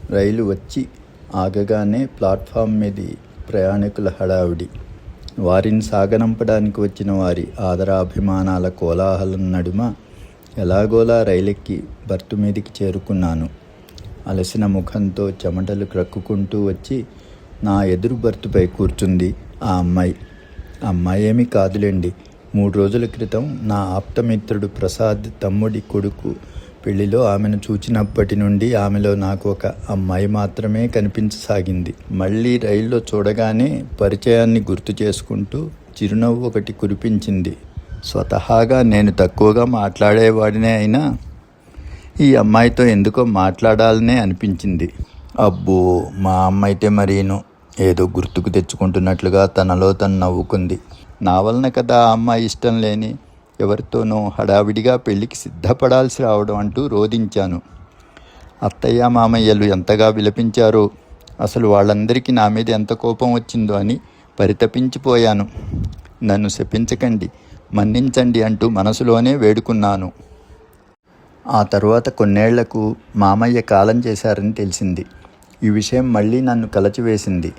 రైలు వచ్చి ఆగగానే ప్లాట్ఫామ్ మీది ప్రయాణికుల హడావిడి. వారిని సాగనంపడానికి వచ్చిన వారి ఆదరాభిమానాల కోలాహలం నడుమ ఎలాగోలా రైలెక్కి బర్తు మీదికి చేరుకున్నాను. అలసిన ముఖంతో చెమటలు క్రక్కుకుంటూ వచ్చి నా ఎదురు బర్తుపై కూర్చుంది ఆ అమ్మాయి. అమ్మాయేమీ కాదులేండి, 3 రోజుల క్రితం నా ఆప్తమిత్రుడు ప్రసాద్ తమ్ముడి కొడుకు పెళ్లిలో ఆమెను చూచినప్పటి నుండి ఆమెలో నాకు ఒక అమ్మాయి మాత్రమే కనిపించసాగింది. మళ్ళీ రైల్లో చూడగానే పరిచయాన్ని గుర్తు చేసుకుంటూ చిరునవ్వు ఒకటి కురిపించింది. స్వతహాగా నేను తక్కువగా మాట్లాడేవాడినే అయినా ఈ అమ్మాయితో ఎందుకో మాట్లాడాలనే అనిపించింది. అబ్బో, మా అమ్మ అయితే మరీను ఏదో గుర్తుకు తెచ్చుకుంటున్నట్లుగా తనలో తను నవ్వుకుంది. నా వలన కదా ఆ అమ్మాయి ఇష్టం లేని ఎవరితోనో హడావిడిగా పెళ్లికి సిద్ధపడాల్సి రావడం అంటూ రోధించాను. అత్తయ్య మామయ్యలు ఎంతగా విలపించారో, అసలు వాళ్ళందరికీ నా మీద ఎంత కోపం వచ్చిందో అని పరితపించిపోయాను. నన్ను శపించకండి, మన్నించండి అంటూ మనసులోనే వేడుకున్నాను. ఆ తరువాత కొన్నేళ్లకు మామయ్య కాలం చేశారని తెలిసింది. ఈ విషయం మళ్ళీ నన్ను కలచివేసింది.